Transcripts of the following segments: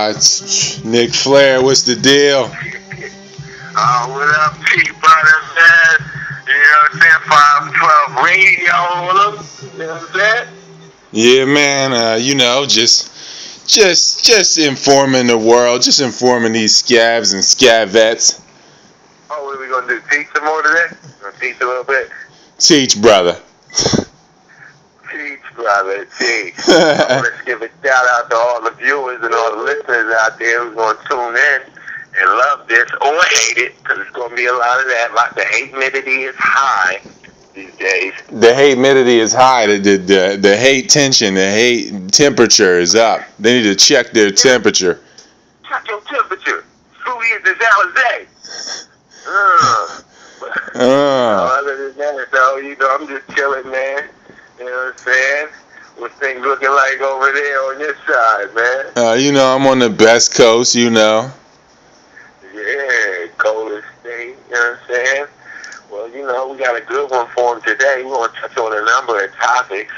It's Nick Flair, what's the deal? What up, T-Brother, man? You know what I'm saying? 512 radio with them. You know what I'm saying? Yeah, man. Just informing the world, just informing these scabs and scavettes. Oh, what are we gonna do? Teach some more today? Gonna teach a little bit? Teach, brother. Teach, brother, teach. I want to give a shout out to all the viewers and all the listeners out there who's gonna tune in and love this or hate it, because it's gonna be a lot of that. Like the hate-midity is high these days. The hate-midity is high. The hate tension, the hate temperature is up. They need to check their temperature. Check your temperature. Who is this Alizé? Other than that, though, I'm just chilling, man. You know what I'm saying? What's things looking like over there on this side, man? I'm on the best coast, Yeah, coldest state, you know what I'm saying? Well, we got a good one for them today. We're going to touch on a number of topics,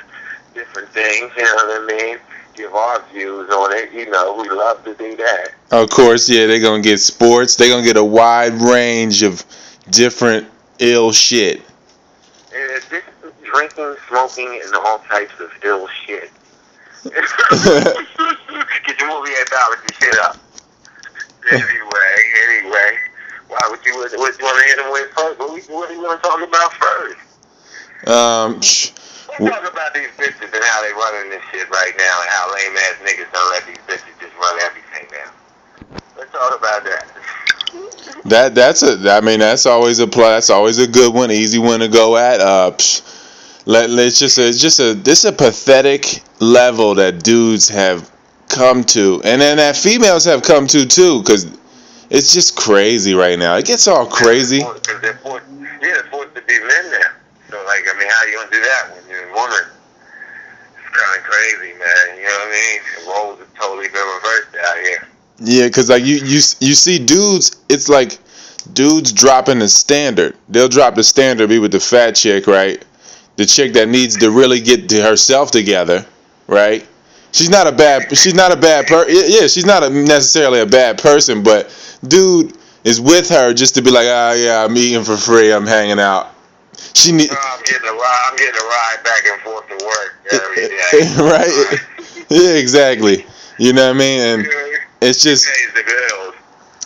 different things, you know what I mean? Give our views on it, we love to do that. Of course, yeah, they're going to get sports. They're going to get a wide range of different ill shit. And this drinking, smoking, and all types of ill shit. Get your movie anthology shit up. Anyway. What you want to hit them with first? What do you want to talk about first? Let's talk about these bitches and how they running this shit right now, and how lame ass niggas don't let these bitches just run everything now. Let's talk about that. That's always a plus. That's always a good one, easy one to go at. This a pathetic level that dudes have come to, and then that females have come to too, because it's just crazy right now. It gets all crazy. Because they're forced to be men now. So, how you gonna do that when you're a woman? It's kind of crazy, man. You know what I mean? The roles have totally been reversed out here. Yeah, because you see dudes, it's like dudes dropping the standard. They'll drop the standard, be with the fat chick, right? The chick that needs to really get herself together, right? She's not a bad person. Yeah, she's not necessarily a bad person, but dude is with her just to be like, I'm eating for free, I'm hanging out. I'm getting a ride back and forth to work every day. Right? Yeah, exactly. You know what I mean? And it's just,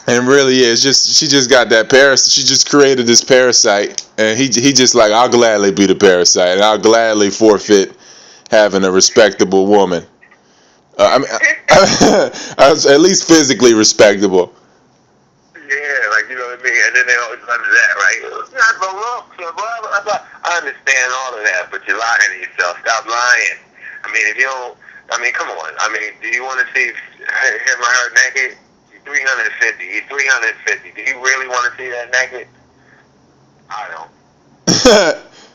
and really, yeah, it's just, she just got that parasite. She just created this parasite, and he just like, I'll gladly be the parasite, and I'll gladly forfeit having a respectable woman. I was at least physically respectable. Yeah, you know what I mean? And then they always under that, right? I understand all of that, but you're lying to yourself. Stop lying. Come on. Do you want to see him or her naked? He's 350. He's 350. Do you really want to see that naked? I don't.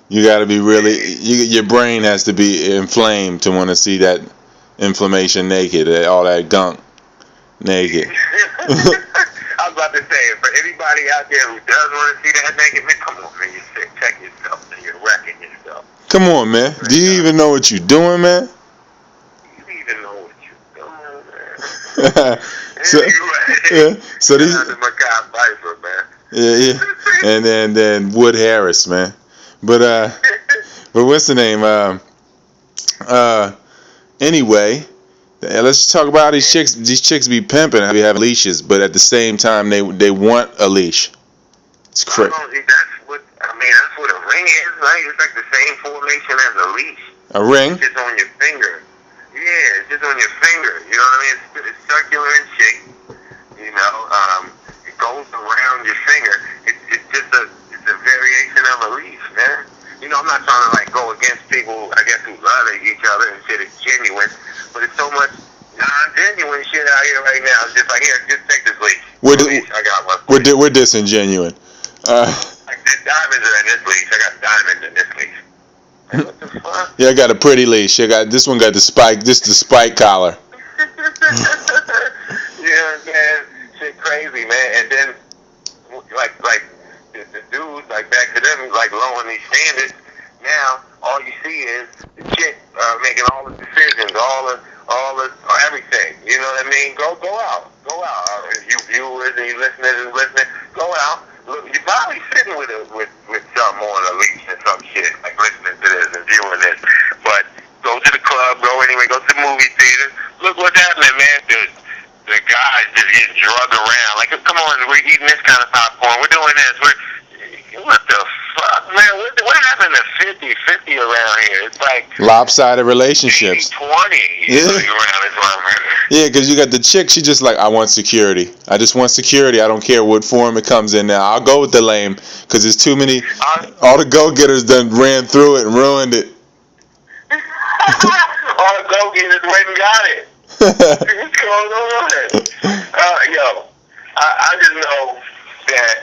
You got to be really, your brain has to be inflamed to want to see that inflammation naked, all that gunk naked. I was about to say, for anybody out there who does want to see that naked, man, come on, man, you're sick. Check yourself, and you're wrecking yourself. Come on, man. Do you even know what you're doing, man? You even know what you're doing, man. So these. Viper, man. Yeah. And then Wood Harris, man. But what's the name? Anyway, let's talk about how these chicks. These chicks be pimping. They have leashes, but at the same time, they want a leash. It's crazy. That's what a ring is, right? It's like the same formation as a leash. A ring? It's just on your finger. Yeah, it's just on your finger. You know what I mean? It's circular in shape. It goes around your finger. It's a variation of a leash, man. I'm not trying to go against people, I guess, who love each other and shit is genuine, but it's so much non-genuine shit out here right now. It's just like, here, just take this leash. I got one. We're disingenuine. The diamonds are in this leash. I got diamonds in this leash. What the fuck? Yeah, I got a pretty leash. This one got the spike. This the spike collar. Yeah, man, shit crazy, man. And then, the dudes, back to them, lowering these standards. Now, all you see is the chick making all the decisions, everything. You know what I mean? Go out. You viewers and you listeners, go out. Look, you're probably sitting with something on a leash and some shit, like listening to this and viewing this. But go to the club, go to the movie theater. Look what's happening, man. The guys just getting drugged around. Like, come on, we're eating this kind of popcorn. We're doing this. What the fuck, man? What happened to 50-50 around here? It's like lopsided relationships. 20 Yeah. around this one. Yeah, because you got the chick, she just like, I want security. I just want security. I don't care what form it comes in now. I'll go with the lame, because there's too many. All the go-getters done ran through it and ruined it. All the go-getters went and got it. What's going on? I just know that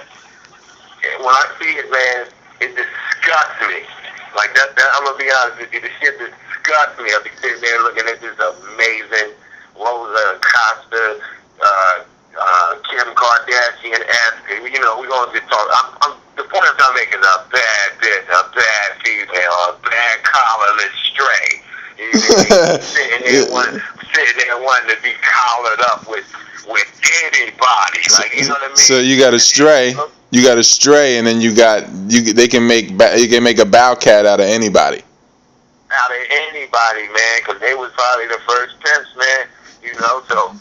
when I see it, man, it disgusts me. Like that I'm gonna be honest with you, the shit disgusts me. I'll be sitting there looking at this amazing Rosa Acosta, Kim Kardashian-esque. You know, we're gonna just talk. The point I'm trying to make is a bad bitch, a bad female, a bad collarless stray. Sitting there wanting to be collared up with anybody. Like, you know what I mean? So you got a stray. You got a stray, and then they can make a bow cat out of anybody. Out of anybody, man, because they was probably the first pimps, man. You know, so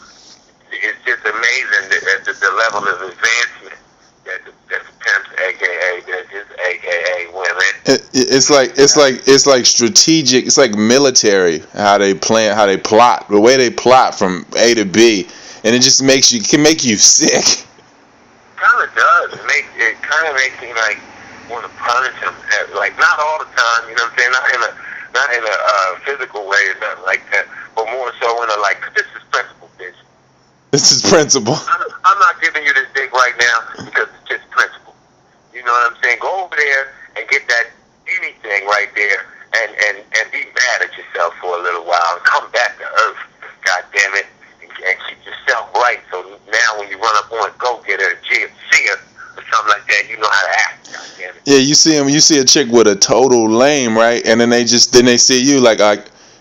it's just amazing that the level of advancement that the pimps, aka women. It's like strategic. It's like military. How they plan, how they plot, the way they plot from A to B, and it just can make you sick. Kind of does. It kind of makes me like want to punish him. Like, not all the time, you know what I'm saying? Not in a physical way or nothing like that, but more so in a like, this is principle, bitch. This is principle. I'm not giving you this dick right now because it's just principle. You know what I'm saying? Go over there and get that anything right there and be mad at yourself for a little while and come back to earth. God damn it. And keep yourself right, so now when you run up on a go-getter, a GFC or something like that, you know how to act. God damn it. Yeah, you see a chick with a total lame, right? And then they see you like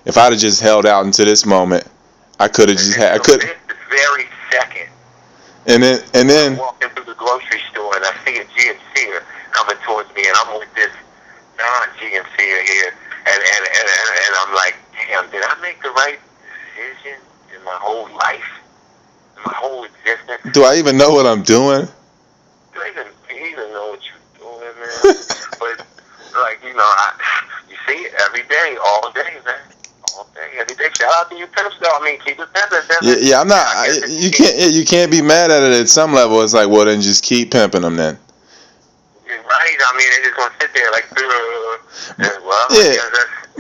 if I'd have just held out until this moment, I could have just had. I could. This very second. And then I'm walking through the grocery store and I see a GMCer coming towards me, and I'm with this non-GMCer here, and I'm like, damn, did I make the right decision in my whole life, in my whole existence? Do I even know what I'm doing? Do I even know what you're doing, man? But, like, you know, you see it every day, all day, man. All day, every day. Shout out to you pimps, though. I mean, keep it pimping. Yeah, I'm not. You can't be mad at it at some level. It's like, well, then just keep pimping them then. Right. I mean, they just gonna sit there like, well, yeah.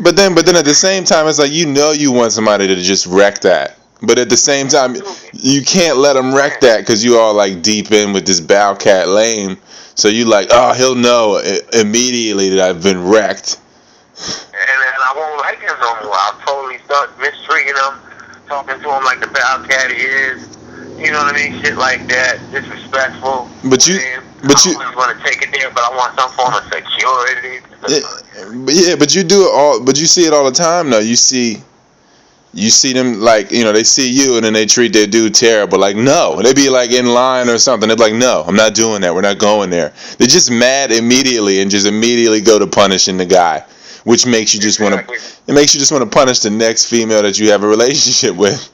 But then at the same time, it's like, you know, you want somebody to just wreck that. But at the same time, you can't let them wreck that because you all like deep in with this bow cat lame. So you like, oh, he'll know immediately that I've been wrecked. And I won't like him no more. I'll totally start mistreating him, talking to him like the bow cat he is. You know what I mean? Shit like that, disrespectful. But you I'm gonna take it there, but I want some form of security. But you do it all. But you see it all the time, though. You see them like, you know, they see you and then they treat their dude terrible. Like, no, they be like in line or something. They're like, no, I'm not doing that. We're not going there. They're just mad immediately and just immediately go to punishing the guy, which makes you just want to. It makes you just want to punish the next female that you have a relationship with.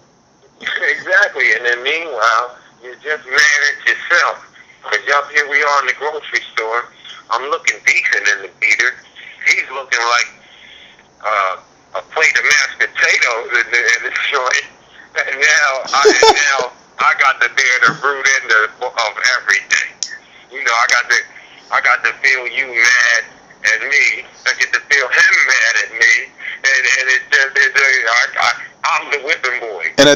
Exactly, and then meanwhile, you're just mad at yourself. Because up here we are in the grocery store. I'm looking decent in the beater. He's looking like a plate of mashed potatoes in the joint. And now I got to bear the root end of everything. You know, I got to feel you mad at me. I get to feel him mad at me. And I'm the whipping boy. And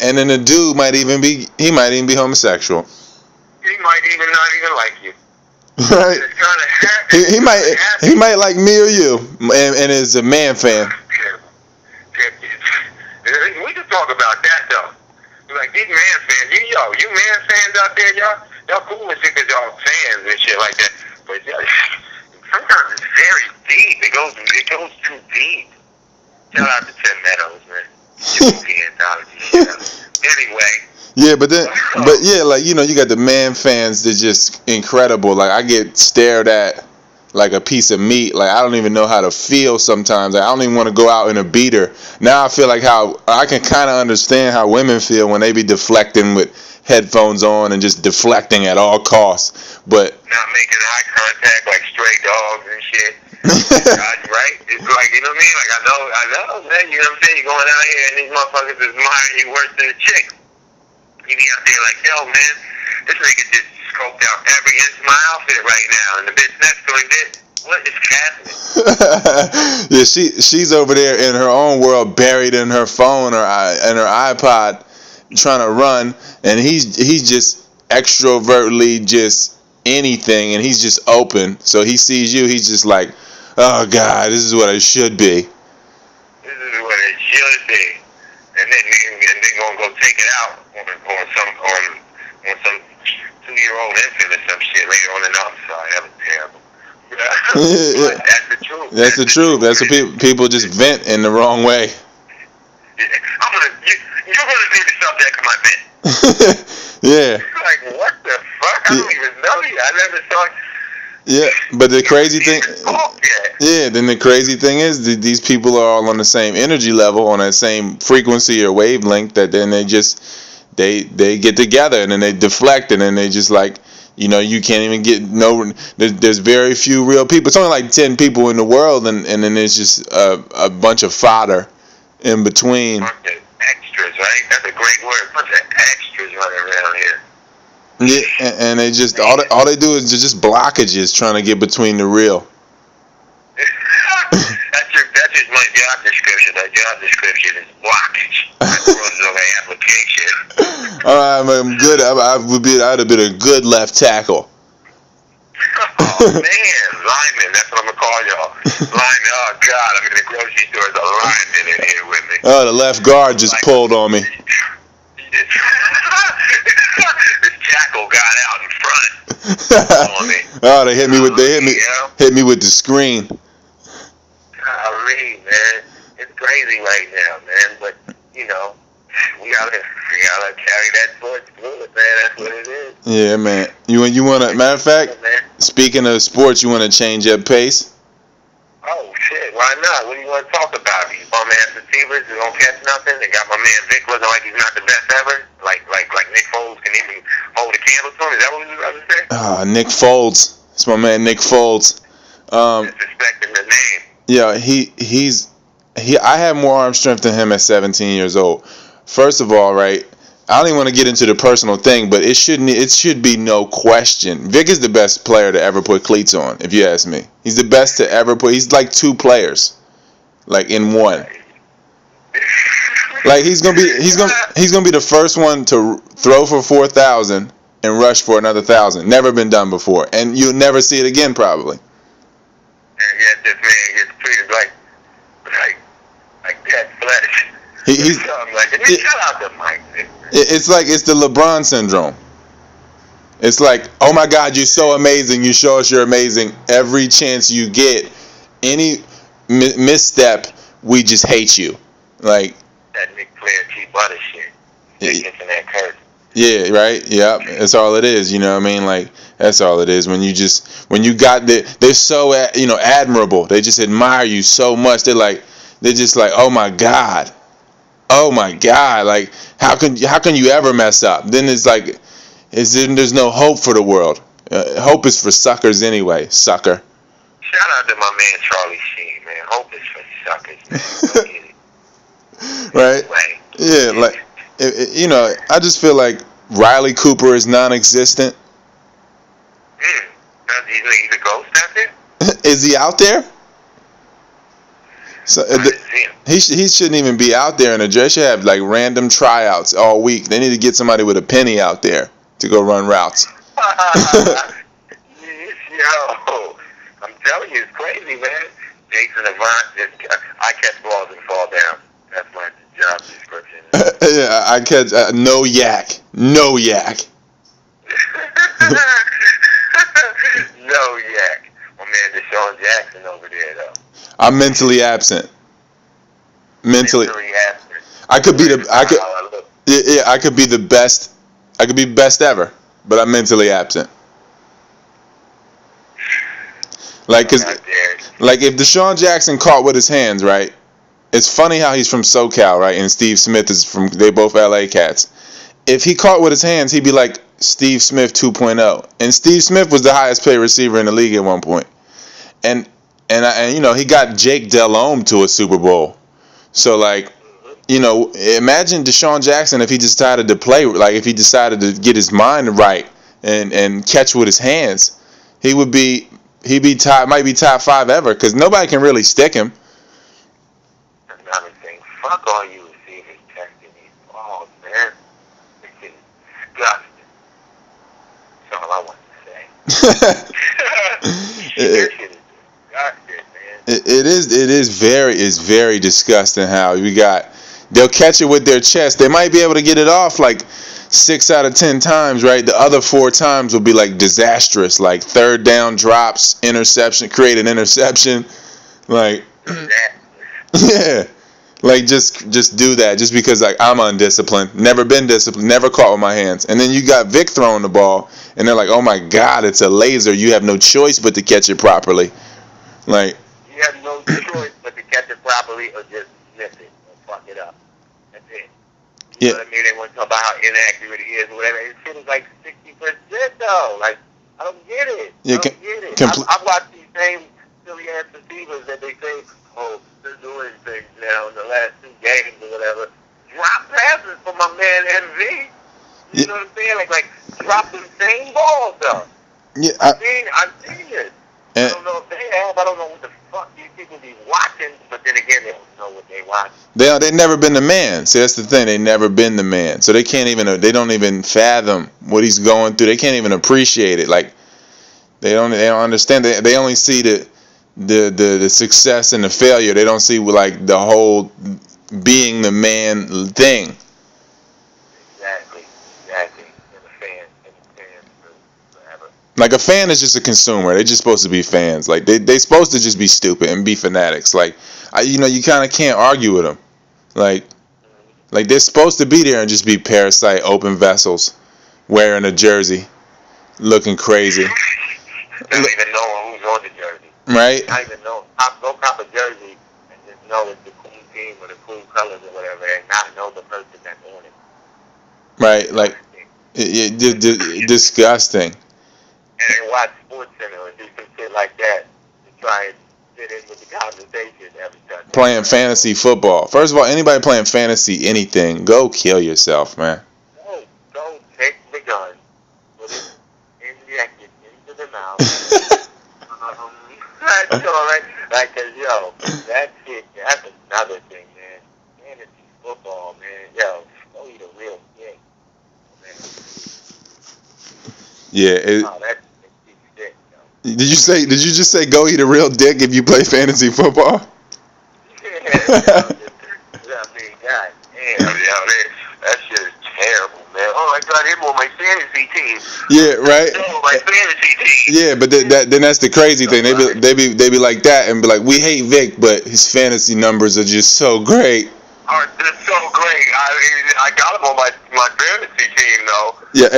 and then the dude might even be homosexual. He might even not even like you. Right. It's kind of happy. He might like me or you, and is a man fan. We can talk about that though. Like, these man fans, you man fans out there, y'all cool and shit because y'all fans and shit like that. But sometimes it's very deep. It goes too deep. Shout out to Tim Meadows, man. Yeah, but yeah, like you know, you got the man fans that just incredible. Like I get stared at like a piece of meat. Like I don't even know how to feel sometimes. Like, I don't even want to go out in a beater. Now I feel like how I can kind of understand how women feel when they be deflecting with headphones on and just deflecting at all costs. But not making eye contact like stray dogs and shit. Right? It's like, you know what I mean? Like, I know, man. You know what I'm saying? You're going out here and these motherfuckers is admiring you worse than a chick. You be out there like, yo, man, this nigga just scoped out every inch of my outfit right now. And the bitch next to him did. What is happening? Yeah, she's over there in her own world, buried in her phone or in her iPod, trying to run, and he's just extrovertly just anything, and he's just open. So he sees you, he's just like, oh God, this is what I should be. This is what it should be, and then gonna go take it out on some 2-year-old infant or some shit later on in the outside. That was terrible. Yeah. That's the truth. That's the truth. That's what people just vent in the wrong way. You're gonna be the subject of my vent. Yeah. Like, what the fuck? I don't even know you. I never saw. Yeah, but the crazy thing, then the crazy thing is that these people are all on the same energy level, on that same frequency or wavelength, that then they get together and then they deflect and then they just like, you know, you can't even get there's very few real people. It's only like 10 people in the world, and then there's just a bunch of fodder in between. Bunch of extras, right? That's a great word. Bunch of extras running around here. Yeah, and they just all they do is just blockages trying to get between the real. That's just my job description. My job description is blockage. That's my application. All right, I'm good. I'd have been a good left tackle. Oh man, lineman. That's what I'm gonna call y'all. Lineman. Oh God, I'm in the grocery store. There's a lineman in here with me. Oh, the left guard just pulled on me. This jackal got out in front on me. Oh, they hit me with the screen. Golly, man, it's crazy right now, man. But you know, we gotta carry that torch through it, man. That's what it is. Yeah, man. You want to? Matter of fact, speaking of sports, you want to change that pace? Oh shit, why not? What do you want to talk about? These bum ass receivers who don't catch nothing. They got my man Vick looking like he's not the best ever. Like Nick Foles can even hold a candle to him. Is that what we were about to say? Nick Folds. It's my man Nick Folds. Disrespecting the name. Yeah, I have more arm strength than him at 17 years old. First of all, right, I don't even want to get into the personal thing, but it should be no question. Vick is the best player to ever put cleats on, if you ask me. He's the best to ever put. He's like 2 players, like in one. Like he's gonna be the first one to throw for 4,000 and rush for another 1,000. Never been done before, and you'll never see it again probably. And yet this man gets treated like dead flesh. He's shut out the mic. It's like it's the LeBron syndrome. It's like, oh my God, you're so amazing. You show us you're amazing. Every chance you get, any misstep, we just hate you. Like that Nick Flair T Butter shit. Getting that curse. Yeah, right. Yep. That's all it is. You know what I mean? Like that's all it is. When you got they're so admirable. They just admire you so much. They're just like, oh my God. Like how can you ever mess up? Then it's like, there's no hope for the world. Hope is for suckers anyway, sucker. Shout out to my man Charlie Sheen, man. Hope is for suckers, man. Right? Yeah, like I just feel like Riley Cooper is non-existent. He's a ghost out there? Is he out there? So he shouldn't even be out there in a dress. Should have like random tryouts all week. They need to get somebody with a penny out there to go run routes. Yo, I'm telling you, it's crazy, man. Jason Avant, I catch balls and fall down. That's my job description. Yeah, I catch no yak. No yak. No yak. My man Deshaun Jackson over there, though. I'm mentally absent. Mentally absent. I could be the best I could be best ever, but I'm mentally absent. Like, cause, like if Deshaun Jackson caught with his hands, right? It's funny how he's from SoCal, right? And Steve Smith is from, they both LA cats. If he caught with his hands, he'd be like Steve Smith 2.0. And Steve Smith was the highest paid receiver in the league at one point. And you know, he got Jake Delhomme to a Super Bowl. So like, you know, imagine Deshaun Jackson if he decided to play, like if he decided to get his mind right and catch with his hands, he'd be might be top 5 ever because nobody can really stick him. Another thing, fuck all you receivers testing these balls, man. This is disgusting. That's all I want to say. This shit is disgusting, man. It is very disgusting how they'll catch it with their chest. They might be able to get it off like 6 out of 10 times, right? The other 4 times will be like disastrous, like third down drops, interception, create an interception, like yeah, like just do that just because like I'm undisciplined, never been disciplined, never caught with my hands, and then you got Vick throwing the ball, and they're like, oh my God, it's a laser. You have no choice but to catch it properly, like. You have no choice but to catch it properly or just miss it or fuck it up. That's it. You know what I mean? They want to talk about how inaccurate it is or whatever. This shit is like 60% though. Like, I don't get it. I don't get it. I've watched these same silly ass receivers that they say, oh, they're doing things now in the last 2 games or whatever. Drop passes for my man MV. You know what I'm saying? Like drop the same balls though. Yeah, I've seen it. I don't know if they have. I don't know what the fuck these people be watching, but then again, they don't know what they watch. They never been the man. See, that's the thing. They never been the man, so they don't even fathom what he's going through. They can't even appreciate it. Like they don't understand. They only see the success and the failure. They don't see like the whole being the man thing. Exactly. Like a fan is just a consumer. They're just supposed to be fans. Like they supposed to just be stupid and be fanatics. Like you kind of can't argue with them. Like they're supposed to be there and just be parasite open vessels, wearing a jersey, looking crazy. Not even knowing who's on the jersey. Right. Not even know. Go cop a jersey and just know it's the cool team or the cool colors or whatever, and not know the person that's on it. Right. Like disgusting. And then watch SportsCenter and do some shit like that to try and fit in with the conversation every time. Playing fantasy football. First of all, anybody playing fantasy anything, go kill yourself, man. Go take the gun, put it injected into the mouth. That's all right. Like, cause yo, that shit, that's another thing, man. Fantasy football, man. Yo, go eat a real dick, man. Yeah. Oh, that's sick, yo. Did you just say go eat a real dick if you play fantasy football? Yeah, I mean, god damn, yo, that shit is terrible, man. Oh, I got him on my fantasy team. Yeah, right. Oh, my fantasy team. Yeah, but then that's the crazy thing. They be like that and be like, we hate Vick, but his fantasy numbers are just so great. Oh, they're so great. I got him on my fantasy team, though. Yeah,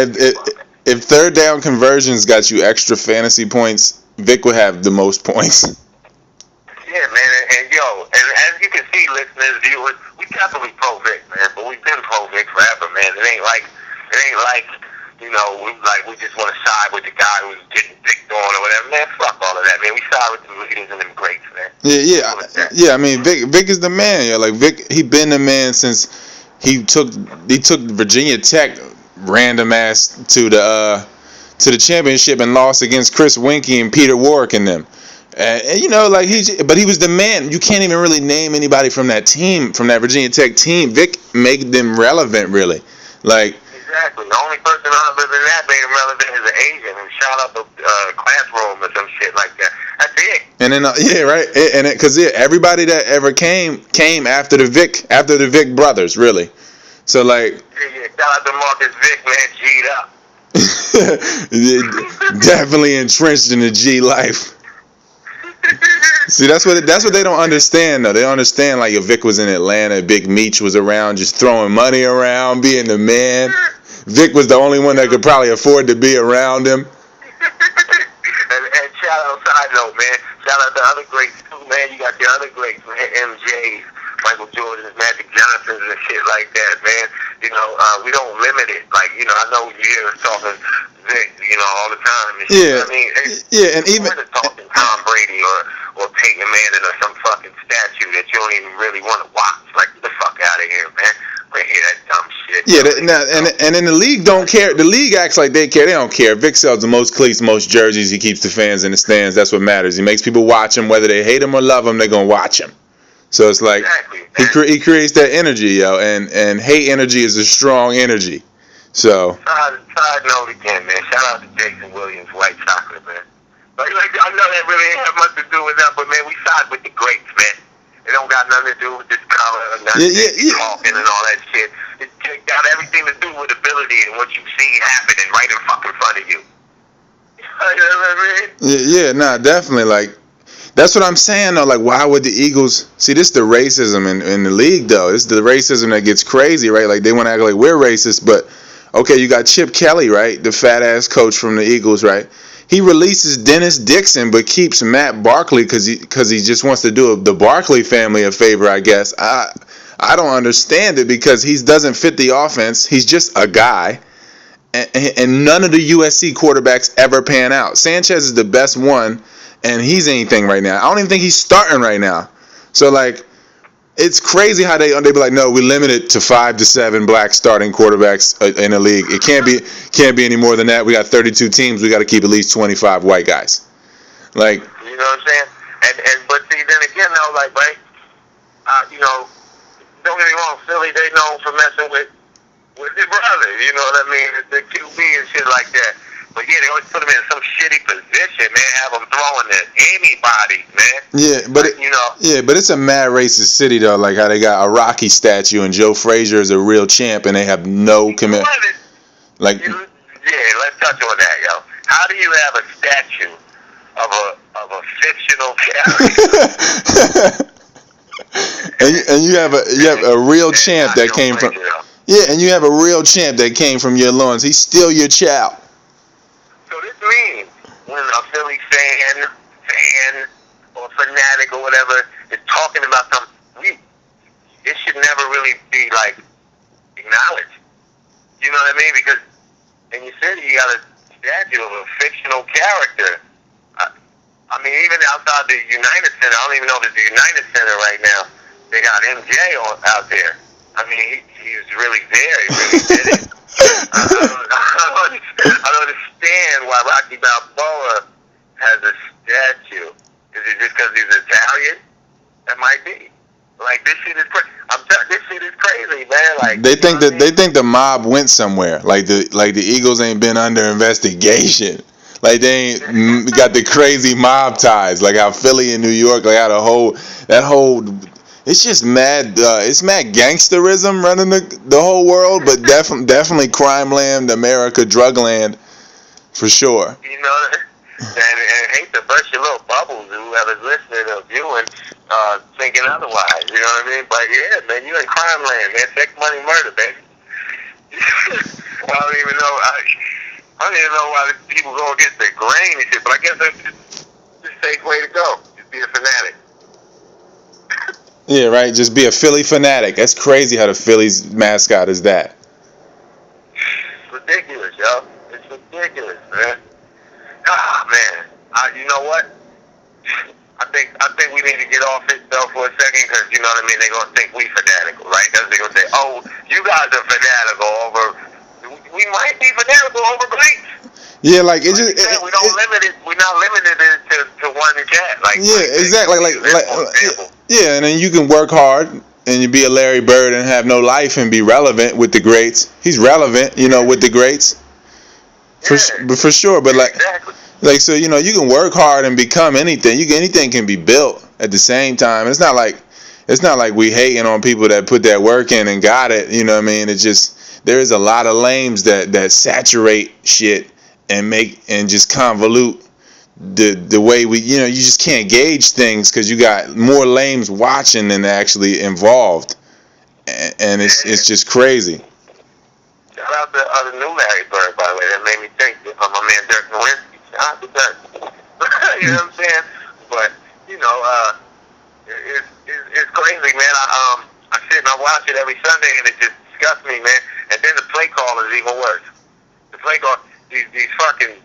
if third down conversions got you extra fantasy points, Vick would have the most points. Yeah, man, and yo, and as you can see, listeners, viewers, we definitely pro Vick, man, but we've been pro Vick forever, man. It ain't like, you know, we just want to side with the guy who's getting picked on or whatever, man. Fuck all of that, man. We side with the leaders and them greats, man. Yeah. I mean, Vick is the man. Yeah, like Vick, he been the man since he took Virginia Tech random ass to the championship and lost against Chris Winkie and Peter Warwick and them. And you know, like but he was the man. You can't even really name anybody from that team, from that Virginia Tech team. Vick made them relevant, really. Like exactly. The only person other than that made him relevant is an Asian who shot up a classroom or some shit like that. That's it. And then yeah, right. And because everybody that ever came after the Vick brothers, really. So like. Yeah. Shout out to Marcus Vick, man. G'd up. Definitely entrenched in the G life. See, that's what they don't understand though. They don't understand like if Vick was in Atlanta, Big Meech was around, just throwing money around, being the man. Vic was the only one that could probably afford to be around him. And shout out, side note, man. Shout out to other greats too, man. You got the other greats, man. MJs, Michael Jordans, Magic Johnsons, and shit like that, man. You know, we don't limit it. Like, you know, I know you hear us talking Vic, you know, all the time. And shit. Yeah. I mean, And even talking Tom Brady or Peyton Manning or some fucking statue that you don't even really want to watch. Like, get the fuck out of here, man. We hear that dumb shit. Yeah, and in the league don't care. The league acts like they care. They don't care. Vic sells the most cleats, most jerseys. He keeps the fans in the stands. That's what matters. He makes people watch him, whether they hate him or love him. They're gonna watch him. So it's like he creates that energy, yo. And hate energy is a strong energy. So. Side note again, man. Shout out to Jason Williams, White Chocolate, man. Like I know that really ain't have much to do with that, but man, we side with the greats, man. It don't got nothing to do with this color or nothing, talking and all that shit. It got everything to do with ability and what you see happening right in fucking front of you. You know what I mean? Yeah, nah, definitely. Like, that's what I'm saying, though. Like, why would the Eagles... See, this is the racism in the league, though. This is the racism that gets crazy, right? Like, they want to act like we're racist, but... Okay, you got Chip Kelly, right? The fat-ass coach from the Eagles, right? He releases Dennis Dixon, but keeps Matt Barkley because he just wants to do the Barkley family a favor, I guess. I don't understand it because he doesn't fit the offense. He's just a guy, and none of the USC quarterbacks ever pan out. Sanchez is the best one, and he's anything right now. I don't even think he's starting right now. So like, it's crazy how they be like, no, we limit it to 5 to 7 black starting quarterbacks in the league. It can't be any more than that. We got 32 teams. We got to keep at least 25 white guys. Like, you know what I'm saying? But see, then again, though, like, right? You know, don't get me wrong, Philly, they known for messing with their brother. You know what I mean? The QB and shit like that. But yeah, they always put him in some shitty position, man. Have him throwing to anybody, man. Yeah, but like, you know. Yeah, but it's a mad racist city though. Like how they got a Rocky statue and Joe Frazier is a real champ, and they have no commitment. Like, yeah, let's touch on that, yo. How do you have a statue of a fictional character? and you have a real champ that came from. Yeah, and you have a real champ that came from your loins. He's still your child. So this means when a Philly fan or fanatic or whatever is talking about something, it should never really be like acknowledged. You know what I mean? Because in your city you got a statue of a fictional character. I mean, even outside the United Center, I don't even know if it's the United Center right now. They got MJ out there. I mean, he's really there. He really did it. I don't understand why Rocky Balboa has a statue. Is it just because he's Italian? That might be. Like, this shit is crazy. This shit is crazy, man. Like, they think the mob went somewhere. Like the Eagles ain't been under investigation. Like they ain't got the crazy mob ties. Like how Philly and New York, like how that whole. It's just mad. It's mad gangsterism running the whole world, but definitely crime land, America, drug land, for sure. You know, and hate to burst your little bubbles, whoever's listening or viewing, thinking otherwise. You know what I mean? But yeah, man, you in crime land, man. Sex, money, murder, baby. I don't even know why people go against the grain and shit. But I guess that's just the safe way to go. Just be a fanatic. Yeah, right. Just be a Philly fanatic. That's crazy how the Phillies mascot is that. It's ridiculous, yo. It's ridiculous, man. Ah, man. You know what? I think we need to get off it though for a second because you know what I mean. They're gonna think we fanatical, right? Because they're gonna say, "Oh, you guys are fanatical over." We might be fanatical over greats. Yeah, like it just. We don't limit it. We're not limited it to one cat. Like exactly. Yeah, and then you can work hard and you be a Larry Bird and have no life and be relevant with the greats. He's relevant, you know, with the greats. For sure, but like, exactly. Like so, you know, you can work hard and become anything. Anything can be built at the same time. It's not like we hating on people that put that work in and got it. You know what I mean? It's just there is a lot of lames that saturate shit and just convolute the way we, you know, you just can't gauge things because you got more lames watching than actually involved, and it's just crazy. Shout out to the new Larry Bird, by the way. That made me think of my man Dirk Nowitzki. Shout out to Dirk. You know what I'm saying? But you know, it's crazy, man. I sit and I watch it every Sunday, and it just disgusts me, man. And then the play call is even worse. The play call, these fucking,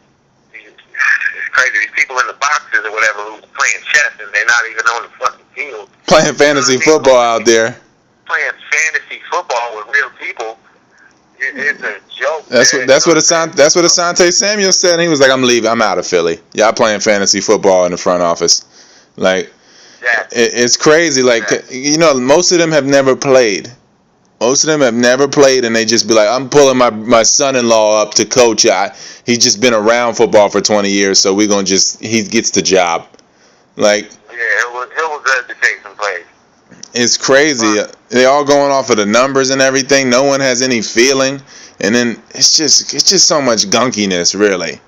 it's crazy. These people in the boxes or whatever who's playing chess and they're not even on the fucking field. Playing fantasy football out there. Playing fantasy football with real people. It's a joke. That's what Asante Samuel said. He was like, "I'm leaving. I'm out of Philly. Y'all playing fantasy football in the front office." Like, it's crazy. Like, you know, most of them have never played. Most of them have never played, and they just be like, "I'm pulling my son-in-law up to coach. He's just been around football for 20 years, so we're gonna he gets the job." Like, it was good to take some plays. It's crazy. They all going off of the numbers and everything. No one has any feeling, and then it's just so much gunkiness, really.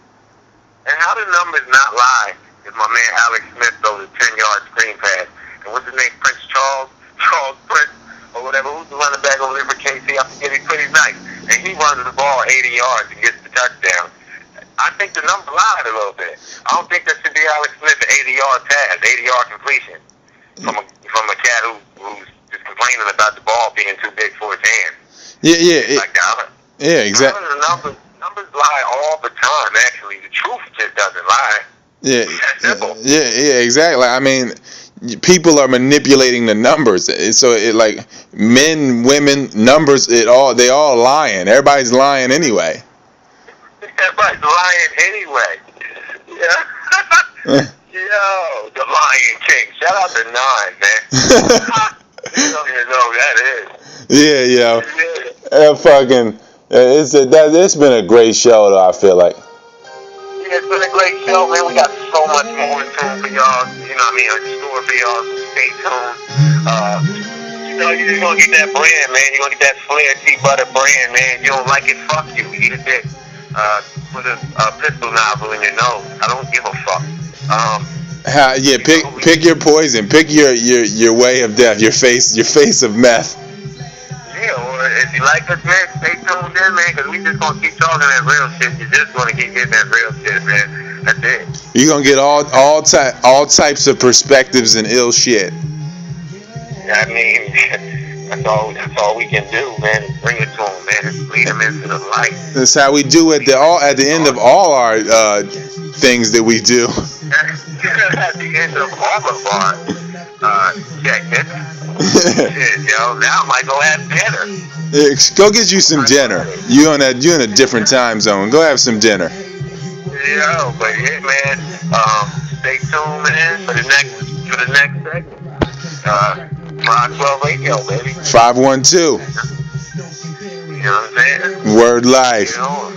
And how do numbers not lie? If my man Alex Smith throws a 10-yard screen pass, and what's his name, Charles Prince, or whatever, who's the running back over there for KC? I forget. He's pretty nice, and he runs the ball 80 yards and gets the touchdown. I think the number lied a little bit. I don't think that should be Alex Smith an 80-yard pass, 80-yard completion from a cat who's just complaining about the ball being too big for his hands. Yeah. Like that. Yeah, exactly. Numbers lie all the time. Actually, the truth just doesn't lie. Yeah, exactly. I mean, people are manipulating the numbers. So it like men, women, numbers. They all lying. Everybody's lying anyway. Everybody's lying anyway. Yeah. Yo, the Lion King. Shout out to Nine, man. You don't even know who that is. Yeah. It's been a great show, though, I feel like. Yeah, it's been a great show, man. We got so much more in tune for y'all. You know what I mean? In store for y'all. So stay tuned. You know, you're just going to get that brand, man. You're going to get that Flair Tea Butter brand, man. If you don't like it, fuck you. Eat a dick. Put a pistol nozzle in your nose. I don't give a fuck. Pick your poison. Pick your way of death. Your face of meth. Yeah, or if you like us, man, stay tuned in, man, because we just gonna keep talking that real shit. You're just gonna keep getting that real shit, man. That's it. You're gonna get all types of perspectives and ill shit. I mean, that's all we can do, man. Is bring it to them, man. Lead them into the light. That's how we do it. At the end of all our things that we do. At the end of all of our check. Shit, yo, now I might go have dinner. Go get you some dinner. You in a different time zone. Go have some dinner. Yo, but yeah, man. Stay tuned, man, for the next segment. 512 Radio, baby. 512. You know what I'm saying? Word life. You know,